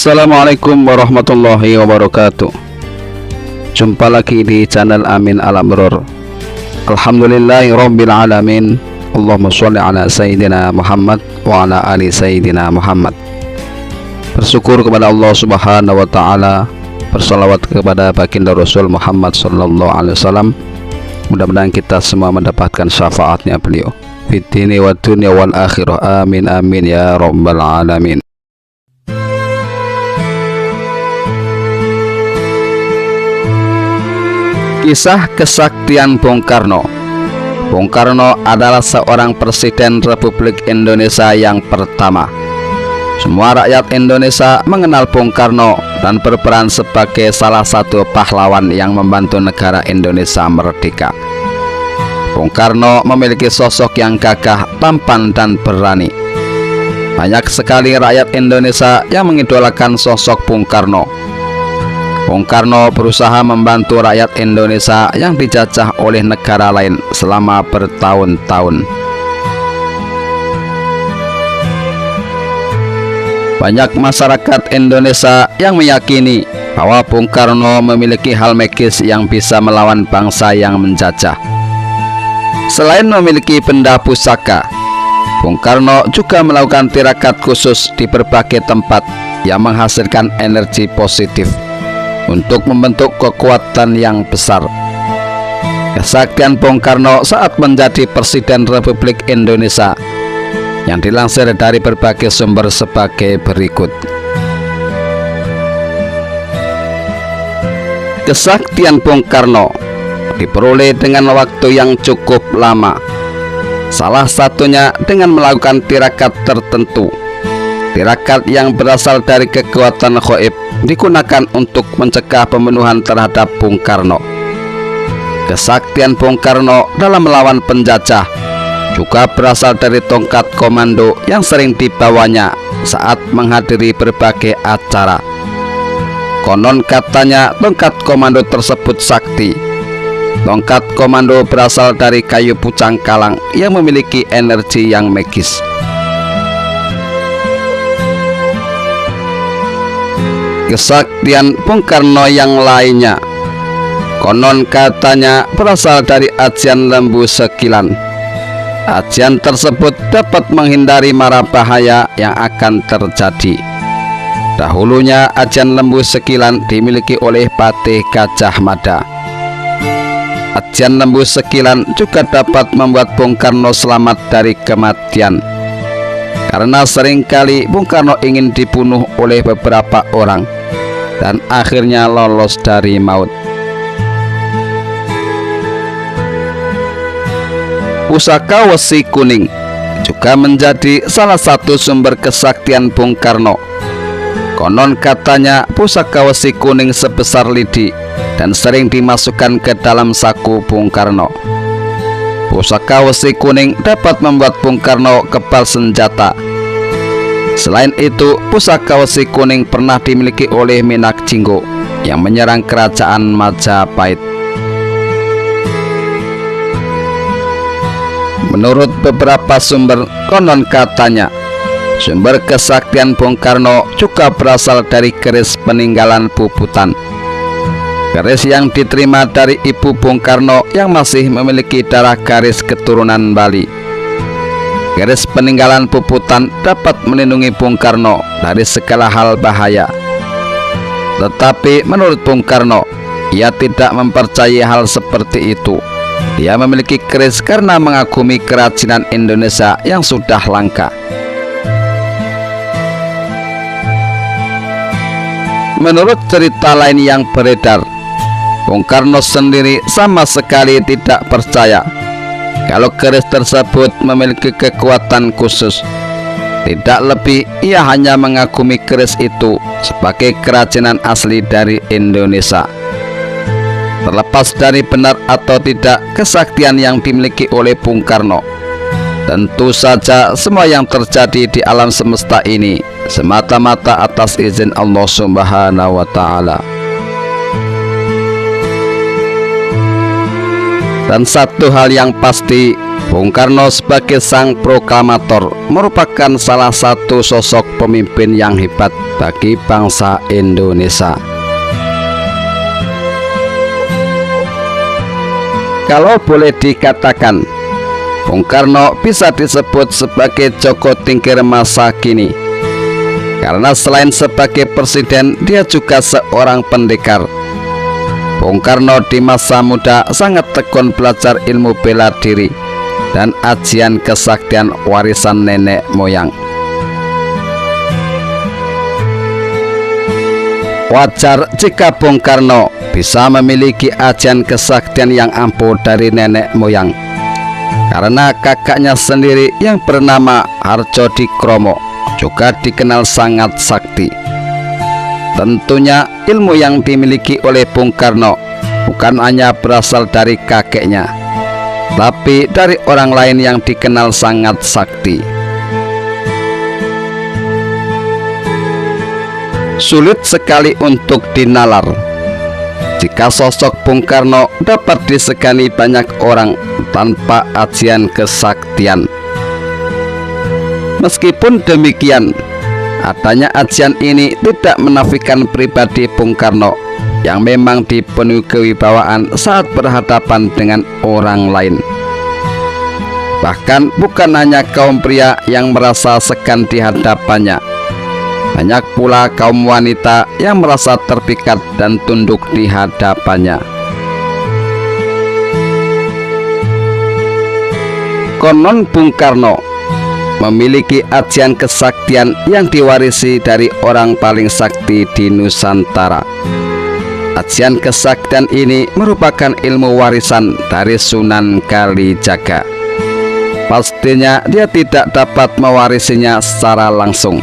Assalamualaikum warahmatullahi wabarakatuh. Jumpa lagi di channel Amin Al-Amrur. Alhamdulillahi rabbil alamin. Allahumma sholli ala Sayyidina Muhammad wa ala ali Sayyidina Muhammad. Bersyukur kepada Allah subhanahu wa ta'ala, bersalawat kepada baginda Rasul Muhammad sallallahu alaihi wasallam. Mudah-mudahan kita semua mendapatkan syafaatnya beliau fid dini wa dunya wal akhirah. Amin amin ya rabbal alamin. Kisah kesaktian Bung Karno. Bung Karno adalah seorang presiden Republik Indonesia yang pertama. Semua rakyat Indonesia mengenal Bung Karno dan berperan sebagai salah satu pahlawan yang membantu negara Indonesia merdeka. Bung Karno memiliki sosok yang gagah, tampan, dan berani. Banyak sekali rakyat Indonesia yang mengidolakan sosok Bung Karno. Bung Karno berusaha membantu rakyat Indonesia yang dijajah oleh negara lain selama bertahun-tahun. Banyak masyarakat Indonesia yang meyakini bahwa Bung Karno memiliki hal magis yang bisa melawan bangsa yang menjajah. Selain memiliki benda pusaka, Bung Karno juga melakukan tirakat khusus di berbagai tempat yang menghasilkan energi positif untuk membentuk kekuatan yang besar. Kesaktian Bung Karno saat menjadi Presiden Republik Indonesia yang dilansir dari berbagai sumber sebagai berikut. Kesaktian Bung Karno diperoleh dengan waktu yang cukup lama. Salah satunya dengan melakukan tirakat tertentu. Tirakat yang berasal dari kekuatan gaib digunakan untuk mencegah pembunuhan terhadap Bung Karno. Kesaktian Bung Karno dalam melawan penjajah juga berasal dari tongkat komando yang sering dibawanya saat menghadiri berbagai acara. Konon katanya tongkat komando tersebut sakti. Tongkat komando berasal dari kayu pucang kalang yang memiliki energi yang magis. Kesaktian Bung Karno yang lainnya konon katanya berasal dari ajian lembu sekilan. Ajian tersebut dapat menghindari mara bahaya yang akan terjadi. Dahulunya ajian lembu sekilan dimiliki oleh Patih Gajah Mada. Ajian lembu sekilan juga dapat membuat Bung Karno selamat dari kematian, karena seringkali Bung Karno ingin dibunuh oleh beberapa orang dan akhirnya lolos dari maut. Pusaka Wesi Kuning juga menjadi salah satu sumber kesaktian Bung Karno. Konon katanya pusaka Wesi Kuning sebesar lidi dan sering dimasukkan ke dalam saku Bung Karno. Pusaka Wesi Kuning dapat membuat Bung Karno kebal senjata. Selain itu, pusaka Wesi Kuning pernah dimiliki oleh Minak Jinggo yang menyerang kerajaan Majapahit. Menurut beberapa sumber, konon katanya sumber kesaktian Bung Karno juga berasal dari keris peninggalan Puputan. Keris yang diterima dari ibu Bung Karno yang masih memiliki darah garis keturunan Bali. Keris peninggalan Puputan dapat melindungi Bung Karno dari segala hal bahaya. Tetapi menurut Bung Karno, ia tidak mempercayai hal seperti itu. Dia memiliki keris karena mengagumi kerajinan Indonesia yang sudah langka. Menurut cerita lain yang beredar, Bung Karno sendiri sama sekali tidak percaya kalau keris tersebut memiliki kekuatan khusus. Tidak lebih, ia hanya mengagumi keris itu sebagai kerajinan asli dari Indonesia. Terlepas dari benar atau tidak kesaktian yang dimiliki oleh Bung Karno, tentu saja semua yang terjadi di alam semesta ini semata-mata atas izin Allah Subhanahu wa ta'ala. Dan satu hal yang pasti, Bung Karno sebagai sang proklamator merupakan salah satu sosok pemimpin yang hebat bagi bangsa Indonesia. Kalau boleh dikatakan, Bung Karno bisa disebut sebagai Joko Tingkir masa kini, karena selain sebagai presiden, dia juga seorang pendekar. Bung Karno di masa muda sangat tekun belajar ilmu bela diri dan ajian kesaktian warisan nenek moyang. Wajar jika Bung Karno bisa memiliki ajian kesaktian yang ampuh dari nenek moyang, karena kakaknya sendiri yang bernama Harjodikromo juga dikenal sangat sakti. Tentunya ilmu yang dimiliki oleh Bung Karno bukan hanya berasal dari kakeknya, tapi dari orang lain yang dikenal sangat sakti. Sulit sekali untuk dinalar jika sosok Bung Karno dapat disegani banyak orang tanpa ajian kesaktian. Meskipun demikian, adanya ajian ini tidak menafikan pribadi Bung Karno yang memang dipenuhi kewibawaan saat berhadapan dengan orang lain. Bahkan bukan hanya kaum pria yang merasa segan di hadapannya, banyak pula kaum wanita yang merasa terpikat dan tunduk di hadapannya. Konon Bung Karno memiliki ajian kesaktian yang diwarisi dari orang paling sakti di Nusantara. Ajian kesaktian ini merupakan ilmu warisan dari Sunan Kalijaga. Pastinya dia tidak dapat mewarisinya secara langsung.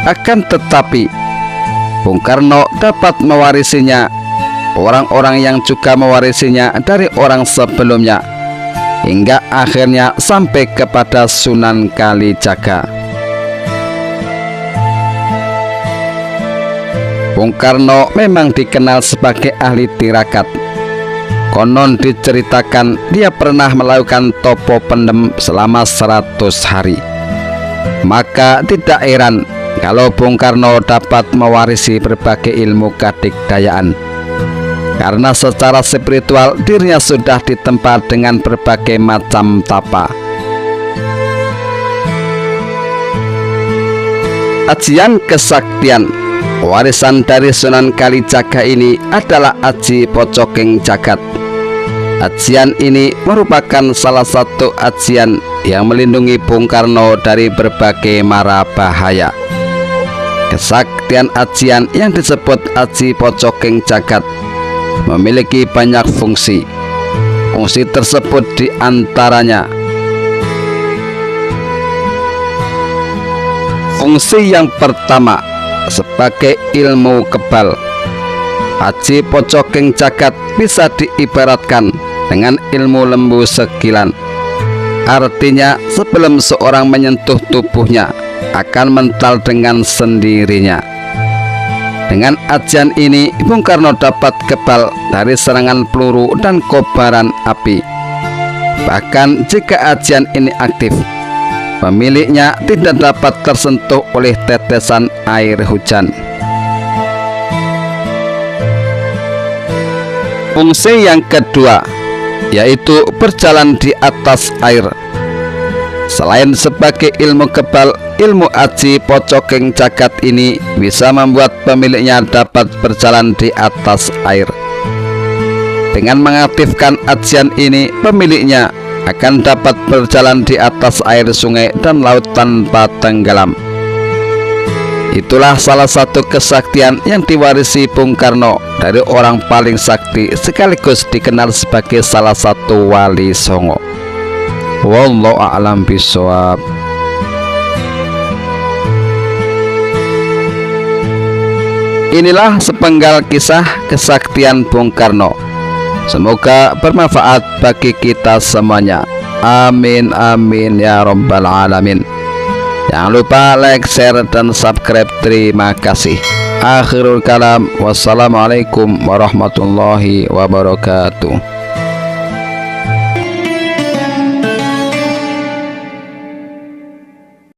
Akan tetapi, Bung Karno dapat mewarisinya orang-orang yang juga mewarisinya dari orang sebelumnya, hingga akhirnya sampai kepada Sunan Kalijaga. Bung Karno memang dikenal sebagai ahli tirakat. Konon diceritakan dia pernah melakukan topo pendem selama 100 hari. Maka tidak heran kalau Bung Karno dapat mewarisi berbagai ilmu kadikdayaan, karena secara spiritual dirinya sudah ditempa dengan berbagai macam tapa. Ajian kesaktian warisan dari Sunan Kalijaga ini adalah Aji Pocokeng Jagat. Ajian ini merupakan salah satu ajian yang melindungi Bung Karno dari berbagai mara bahaya. Kesaktian ajian yang disebut Aji Pocokeng Jagat memiliki banyak fungsi. Fungsi tersebut diantaranya: fungsi yang pertama, sebagai ilmu kebal. Aji Pocokeng Jagat bisa diibaratkan dengan ilmu lembu sekilan. Artinya, sebelum seorang menyentuh tubuhnya, akan mental dengan sendirinya. Dengan ajian ini, Bung Karno dapat kebal dari serangan peluru dan kobaran api. Bahkan jika ajian ini aktif, pemiliknya tidak dapat tersentuh oleh tetesan air hujan. Fungsi yang kedua, yaitu berjalan di atas air. Selain sebagai ilmu kebal, ilmu Aji Pocokeng Jagat ini bisa membuat pemiliknya dapat berjalan di atas air. Dengan mengaktifkan ajian ini, pemiliknya akan dapat berjalan di atas air sungai dan laut tanpa tenggelam. Itulah salah satu kesaktian yang diwarisi Bung Karno dari orang paling sakti, sekaligus dikenal sebagai salah satu wali songo. Wallahu a'lam bishawab. Inilah sepenggal kisah kesaktian Bung Karno. Semoga bermanfaat bagi kita semuanya. Amin amin ya rabbal alamin. Jangan lupa like, share, dan subscribe. Terima kasih. Akhirul kalam. Wassalamualaikum warahmatullahi wabarakatuh.